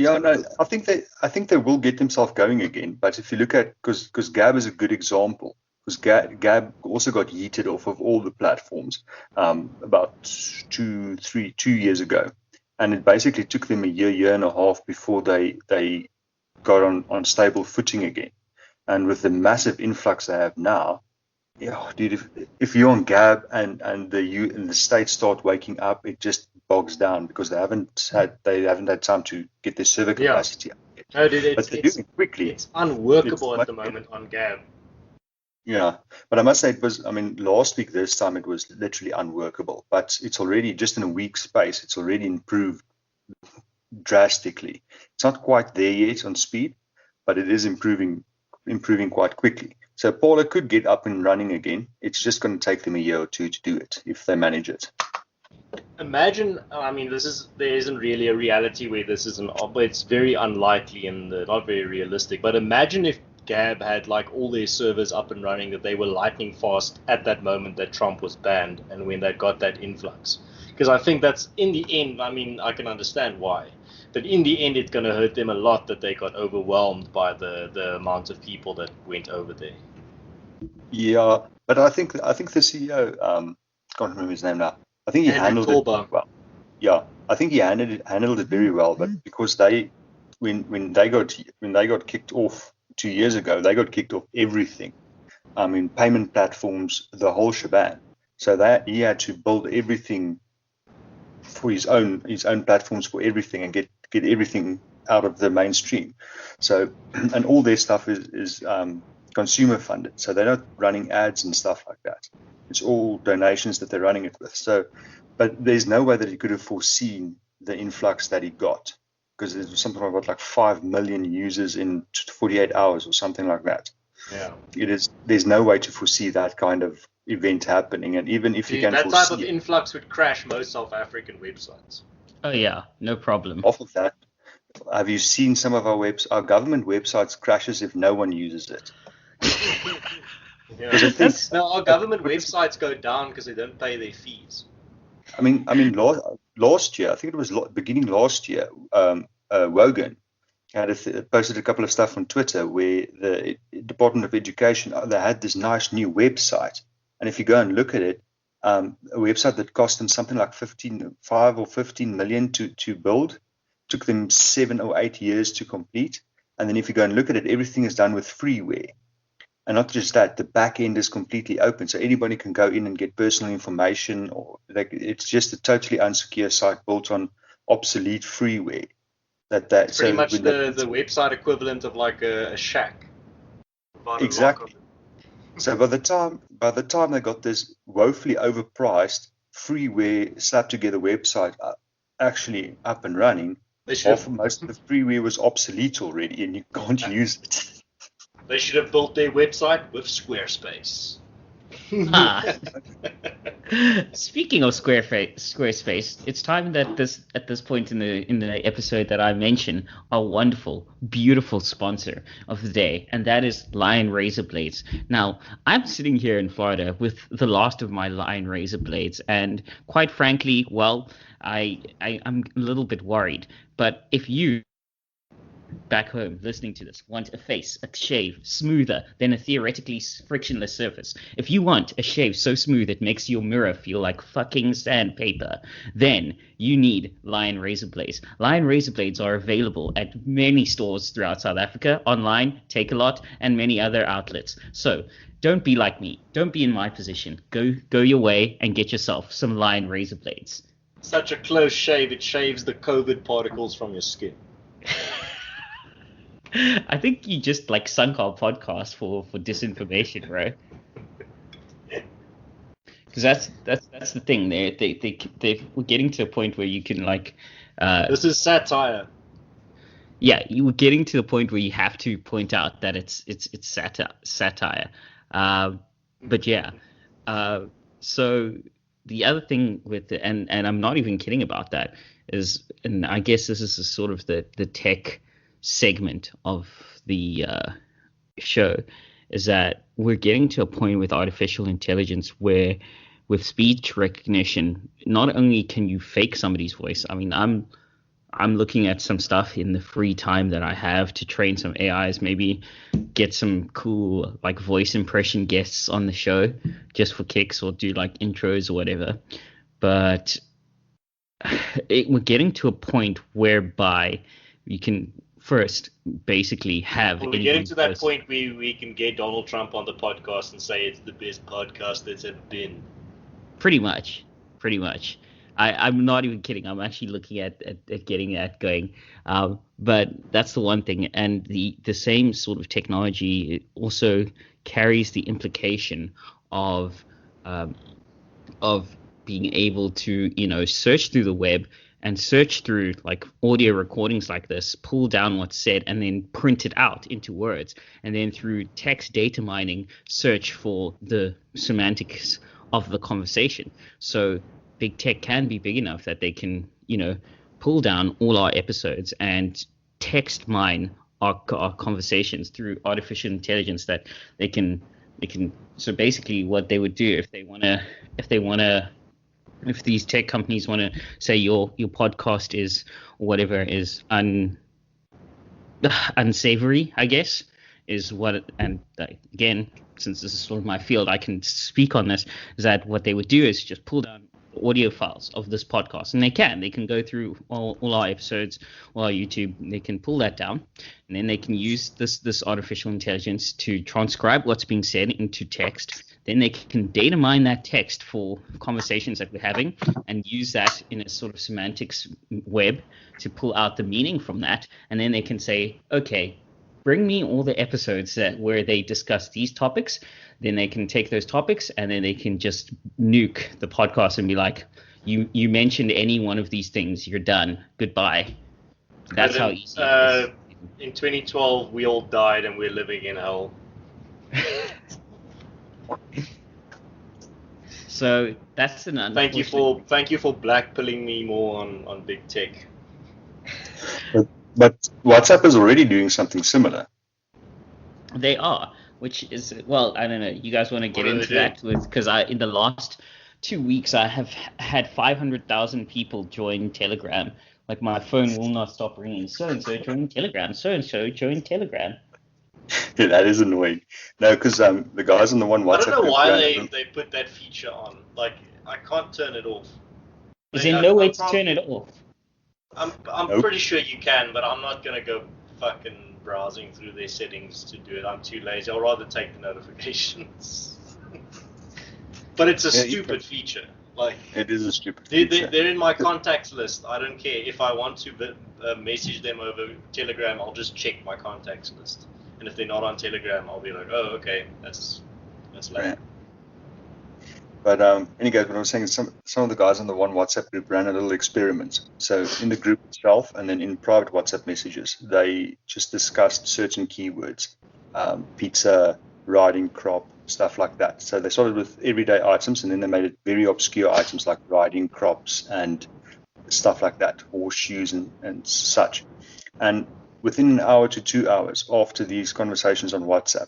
I think they will get themselves going again. But if you look at because Gab is a good example, because Gab also got yeeted off of all the platforms about 2 years ago, and it basically took them a year and a half before they got on stable footing again. And with the massive influx they have now, yeah, dude, if you're on Gab and the states start waking up, it just bogs down because they haven't had time to get their server capacity up yet. No, dude, but they're doing it quickly. It's unworkable at the moment on Gab. Yeah, but I must say last week this time it was literally unworkable. But it's already just in a week's space, it's already improved drastically. It's not quite there yet on speed, but it is improving quite quickly. So Parler could get up and running again. It's just going to take them a year or two to do it if they manage it. Imagine, there isn't really a reality where this is it's very unlikely and not very realistic. But imagine if Gab had like all their servers up and running, that they were lightning fast at that moment that Trump was banned and when they got that influx. Because I think that's, in the end, I can understand why. But in the end, it's going to hurt them a lot that they got overwhelmed by the amount of people that went over there. Yeah, but I think the CEO, can't remember his name now. I think he handled it well. Yeah, I think he handled it very well. But because when they got kicked off 2 years ago, they got kicked off everything. Payment platforms, the whole shebang. So that he had to build everything for his own platforms for everything and get everything out of the mainstream. So, and all their stuff is consumer funded. So they're not running ads and stuff like that. It's all donations that they're running it with. So, but there's no way that he could have foreseen the influx that he got, because there's something like 5 million users in 48 hours or something like that. Yeah. There's no way to foresee that kind of event happening, and even if you can that type of influx would crash most South African websites. Oh yeah, no problem. Off of that, have you seen some of our government websites crashes if no one uses it? Yeah. No, our government websites go down because they don't pay their fees. Last year, I think it was beginning last year, Wogan had posted a couple of stuff on Twitter where the Department of Education, they had this nice new website. And if you go and look at it, a website that cost them something like 5 or 15 million to build, took them 7 or 8 years to complete. And then if you go and look at it, everything is done with freeware. And not just that, the back end is completely open. So anybody can go in and get personal information, or it's just a totally unsecure site built on obsolete freeware. It's pretty much the website equivalent of like a shack. Exactly. So by the time they got this woefully overpriced freeware slapped together website actually up and running, most of the freeware was obsolete already, and you can't use it. They should have built their website with Squarespace. Speaking of Squarespace, it's time that at this point in the episode that I mention our wonderful, beautiful sponsor of the day, and that is Lion Razor Blades. Now, I'm sitting here in Florida with the last of my Lion Razor Blades, and quite frankly, well, I'm a little bit worried. But if you back home listening to this want a face, a shave smoother than a theoretically frictionless surface, if you want a shave so smooth it makes your mirror feel like fucking sandpaper, then you need Lion Razor Blades. Lion Razor Blades are available at many stores throughout South Africa, online, Take-A-Lot, and many other outlets. So don't be like me. Don't be in my position. Go your way and get yourself some Lion Razor Blades. Such a close shave, it shaves the COVID particles from your skin. I think you just like sunk our podcast for disinformation, bro. Because that's the thing. We're getting to a point where you can like. This is satire. Yeah, you were getting to the point where you have to point out that it's satire. But yeah. So the other thing with and I'm not even kidding about that is, and I guess this is sort of the tech segment of the show, is that we're getting to a point with artificial intelligence where with speech recognition, not only can you fake somebody's voice. I mean, I'm looking at some stuff in the free time that I have to train some AIs, maybe get some cool like voice impression guests on the show just for kicks, or do like intros or whatever. But we're getting to a point whereby you can first basically have. We're getting to that point where we can get Donald Trump on the podcast and say it's the best podcast that's ever been. Pretty much. I'm not even kidding. I'm actually looking at getting that going. But that's the one thing. And the same sort of technology also carries the implication of being able to, search through the web and search through like audio recordings like this, pull down what's said, and then print it out into words. And then through text data mining, search for the semantics of the conversation. So big tech can be big enough that they can, pull down all our episodes and text mine our conversations through artificial intelligence, that they can. So basically, what they would do if these tech companies want to say your podcast is whatever is unsavory, I guess, is what. And again, since this is sort of my field, I can speak on this. Is that what they would do is just pull down audio files of this podcast, and they can go through all our episodes, all our YouTube, they can pull that down, and then they can use this artificial intelligence to transcribe what's being said into text. Then they can data mine that text for conversations that we're having and use that in a sort of semantics web to pull out the meaning from that. And then they can say, okay, bring me all the episodes where they discuss these topics. Then they can take those topics and then they can just nuke the podcast and be like, you mentioned any one of these things, you're done. Goodbye. That's how easy it is. In 2012, we all died and we're living in hell. So that's an thank you for blackpilling me more on big tech. But WhatsApp is already doing something similar. They are, which is, well, I don't know. You guys want to get into that? Because in the last 2 weeks, I have had 500,000 people join Telegram. Like, my phone will not stop ringing. So-and-so joined Telegram. So-and-so joined Telegram. Yeah, that is annoying. No, because the guys on the one WhatsApp. I don't know why they put that feature on. Like, I can't turn it off. Is there no way to turn it off? I'm pretty sure you can, but I'm not gonna go fucking browsing through their settings to do it. I'm too lazy. I'll rather take the notifications. But it's a stupid feature. Like, it is a stupid feature. They're in my contacts list. I don't care. If I want to message them over Telegram, I'll just check my contacts list. And if they're not on Telegram, I'll be like, oh, okay, that's late. Right. But anyway, what I was saying is some of the guys on the one WhatsApp group ran a little experiment. So in the group itself and then in private WhatsApp messages, they just discussed certain keywords, pizza, riding crop, stuff like that. So they started with everyday items and then they made it very obscure items like riding crops and stuff like that, horseshoes and such. And within an hour to 2 hours after these conversations on WhatsApp,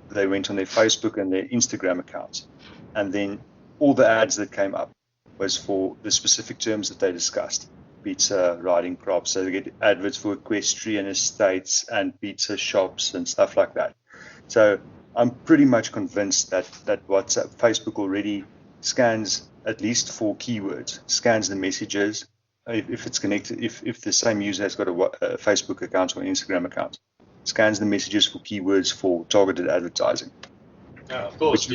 they went on their Facebook and their Instagram accounts. And then all the ads that came up was for the specific terms that they discussed. pizza riding crops. So they get adverts for equestrian estates and pizza shops and stuff like that. So I'm pretty much convinced that WhatsApp, Facebook already scans at least 4 keywords, scans the messages. If it's connected, if the same user has got a Facebook account or an Instagram account, scans the messages for keywords for targeted advertising. Yeah, of course,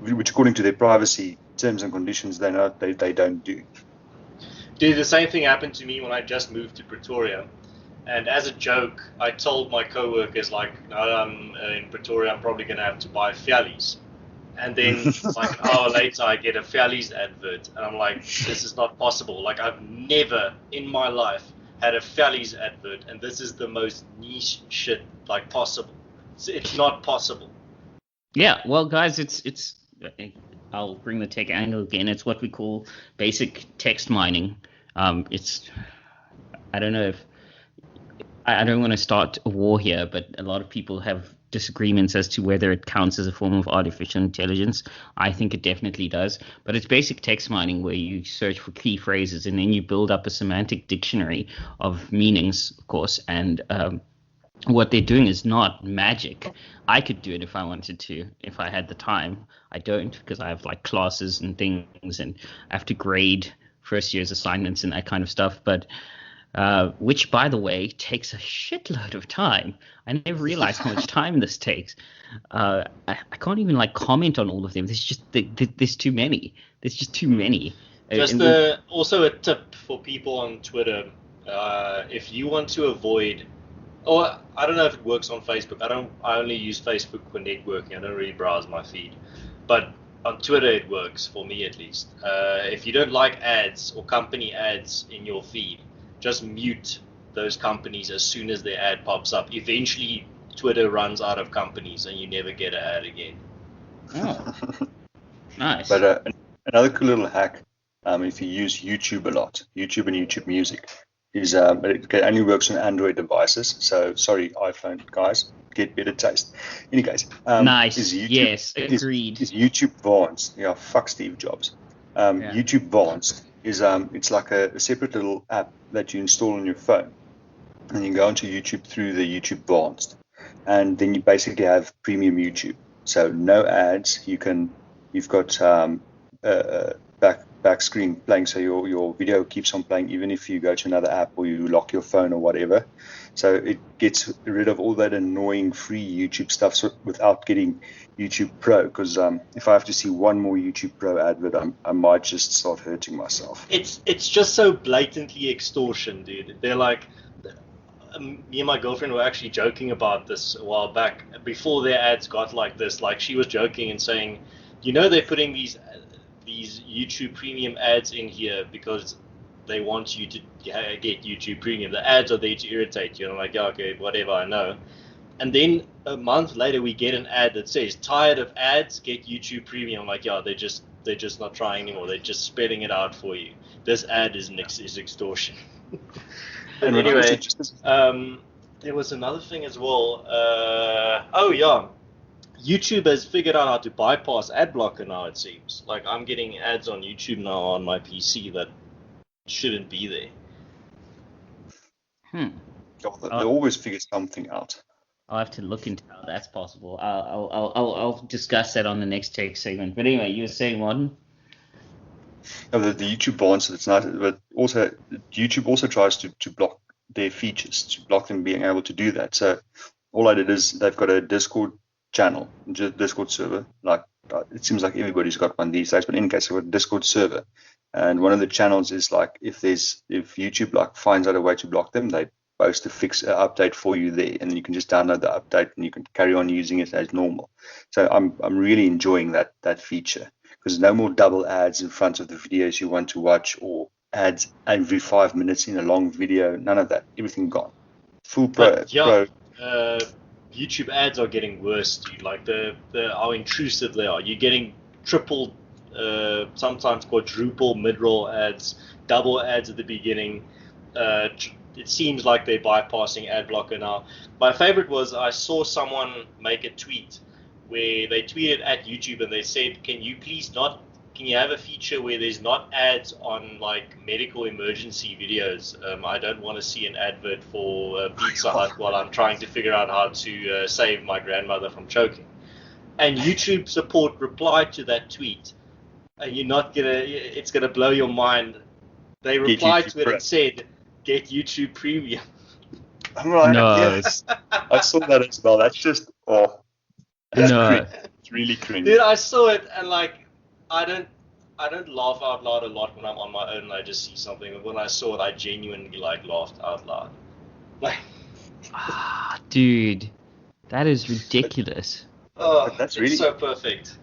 which according to their privacy terms and conditions, they don't do. Dude, the same thing happened to me when I just moved to Pretoria. And as a joke, I told my co-workers, like, no, I'm in Pretoria, I'm probably going to have to buy Fiallies. And then, like, an hour later, I get a Fiallies advert. And I'm like, this is not possible. Like, I've never in my life had a Fiallies advert. And this is the most niche shit, like, possible. It's not possible. Yeah, well, guys, it's I'll bring the tech angle again. It's what we call basic text mining. I don't know if I don't want to start a war here, but a lot of people have disagreements as to whether it counts as a form of artificial intelligence. I think it definitely does, but it's basic text mining where you search for key phrases and then you build up a semantic dictionary of meanings, of course, and what they're doing is not magic. I could do it if I wanted to, if I had the time. I don't, because I have like classes and things, and I have to grade first year's assignments and that kind of stuff. But which, by the way, takes a shitload of time. I never realized how much time this takes. I can't even like comment on all of them. There's too many. There's just too many. Also a tip for people on Twitter: if you want to avoid. Or I don't know if it works on Facebook. I only use Facebook for networking. I don't really browse my feed. But on Twitter it works, for me at least. If you don't like ads or company ads in your feed, just mute those companies as soon as their ad pops up. Eventually Twitter runs out of companies and you never get an ad again. Oh. Nice. But another cool little hack, if you use YouTube a lot, YouTube and YouTube Music, is it only works on Android devices. So sorry, iPhone guys, get better taste. In any case, nice. Yes, agreed. Is YouTube Advanced? Yeah, fuck Steve Jobs. YouTube Advanced is it's like a separate little app that you install on your phone, and you go onto YouTube through the YouTube Advanced, and then you basically have premium YouTube. So no ads. You've got back screen playing, so your video keeps on playing even if you go to another app or you lock your phone or whatever. So it gets rid of all that annoying free YouTube stuff without getting YouTube Pro, because if I have to see one more YouTube Pro advert, I might just start hurting myself. It's just so blatantly extortion, dude. They're like, me and my girlfriend were actually joking about this a while back before their ads got like this. Like, she was joking and saying, you know, they're putting these YouTube Premium ads in here because they want you to get YouTube Premium. The ads are there to irritate you. And I'm like, yeah, okay, whatever, I know. And then a month later, we get an ad that says, tired of ads, get YouTube Premium. I'm like, yeah, they're just not trying anymore. They're just spelling it out for you. This ad is extortion. But anyway, there was another thing as well. YouTube has figured out how to bypass ad blocker now, it seems. Like, I'm getting ads on YouTube now on my PC that shouldn't be there. They always figure something out. I'll have to look into how that's possible. I'll discuss that on the next tech segment. But anyway, you were saying, Martin? The YouTube bans, it's not, but also YouTube also tries to block their features, to block them being able to do that. So all I did is they've got a Discord channel, Discord server. Like, it seems like everybody's got one these days, but in any case, I've got a Discord server, and one of the channels is like, if YouTube like finds out a way to block them, they post a fix update for you there, and then you can just download the update and you can carry on using it as normal. So I'm really enjoying that feature, because no more double ads in front of the videos you want to watch, or ads every 5 minutes in a long video. None of that. Everything gone. Full pro. YouTube ads are getting worse, dude. Like how intrusive they are. You're getting triple, sometimes quadruple mid-roll ads, double ads at the beginning. It seems like they're bypassing ad blocker now. My favorite was, I saw someone make a tweet where they tweeted at YouTube and they said, can you please not can you have a feature where there's not ads on like medical emergency videos? I don't want to see an advert for Pizza Hut while I'm trying to figure out how to save my grandmother from choking. And YouTube support replied to that tweet. And it's gonna blow your mind. They replied to it and said, "Get YouTube Premium." I'm like, No. yes. I saw that as well. That's just, No. it's really cringe. Dude, I saw it and like, I don't laugh out loud a lot when I'm on my own and I just see something. But when I saw it, I genuinely like laughed out loud. Like, Dude, that is ridiculous. But that's it's really so perfect.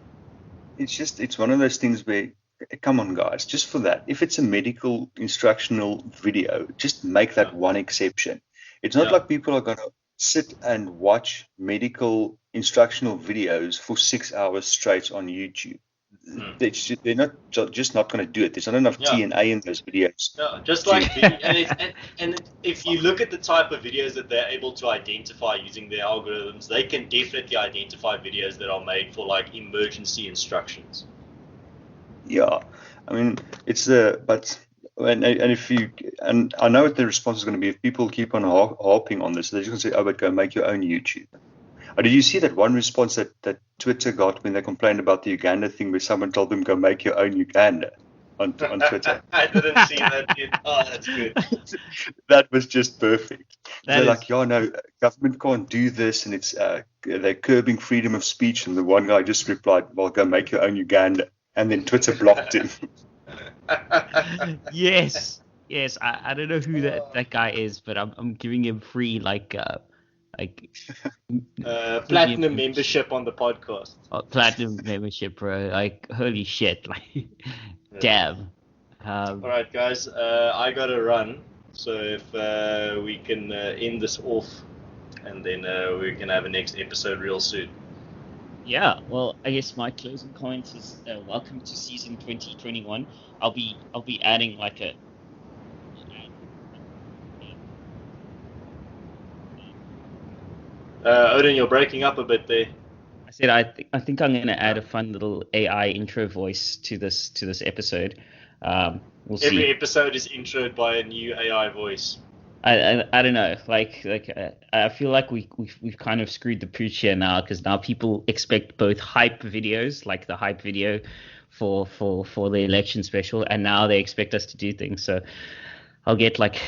It's one of those things where, come on, guys, just for that. If it's a medical instructional video, just make that one exception. It's not like people are going to sit and watch medical instructional videos for 6 hours straight on YouTube. They're not just not going to do it. There's not enough TNA in those videos. No, just like and if you look at the type of videos that they're able to identify using their algorithms, they can definitely identify videos that are made for like emergency instructions. Yeah, I mean and I know what the response is going to be if people keep on harping on this. They're just going to say, "Oh, but go make your own YouTube." Did you see that one response that Twitter got when they complained about the Uganda thing, where someone told them, "Go make your own Uganda" on Twitter? I didn't see that yet. Oh, that's good. That was just perfect. They're like, is- no, government can't do this, and it's they're curbing freedom of speech. And the one guy just replied, "Well, go make your own Uganda," and then Twitter blocked him. Yes. I don't know who that guy is, but I'm giving him free Platinum membership on the podcast. platinum membership, bro. Like, holy shit. Like, damn. All right, guys. I gotta run. So if we can end this off, and then we can have a next episode real soon. Yeah, well, I guess my closing comment is welcome to season 2021. I'll be adding like a Odin, you're breaking up a bit there. I said I think I'm gonna add a fun little AI intro voice to this episode. We'll see. Every episode is introed by a new AI voice. I don't know. I feel like we've kind of screwed the pooch here now, because now people expect both hype videos, like the hype video for the election special, and now they expect us to do things. So I'll get, like,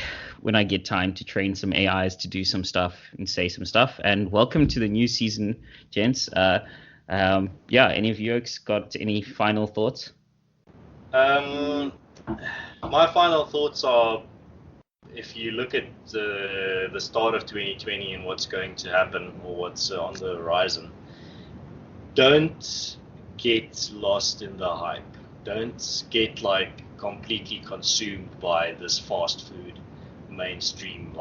when I get time, to train some AIs to do some stuff and say some stuff. And welcome to the new season, gents. Any of you got any final thoughts? My final thoughts are, if you look at the start of 2020 and what's going to happen, or what's on the horizon, don't get lost in the hype. Don't get like completely consumed by this fast food mainstream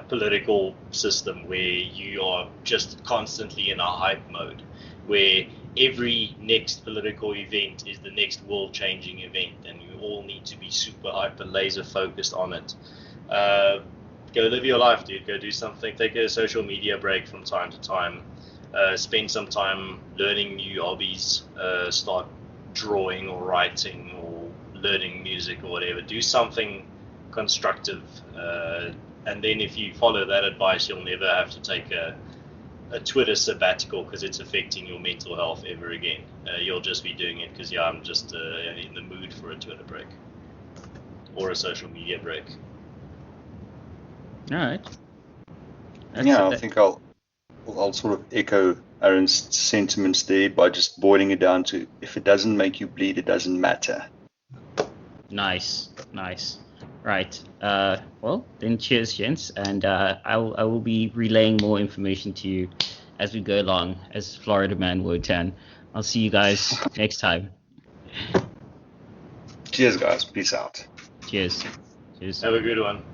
political system where you are just constantly in a hype mode, where every next political event is the next world-changing event, and you all need to be super hyper laser focused on it. Go live your life, dude. Go do something. Take a social media break from time to time. Spend some time learning new hobbies. Start drawing or writing or learning music or whatever. Do something constructive, and then if you follow that advice, you'll never have to take a Twitter sabbatical because it's affecting your mental health ever again. You'll just be doing it because I'm just in the mood for a Twitter break or a social media break. All right. I think I'll sort of echo Aaron's sentiments there by just boiling it down to, if it doesn't make you bleed, it doesn't matter. Nice. Right. Well, then cheers, gents, and I will be relaying more information to you as we go along, as Florida Man Wotan. I'll see you guys next time. Cheers, guys. Peace out. Cheers. Have a good one.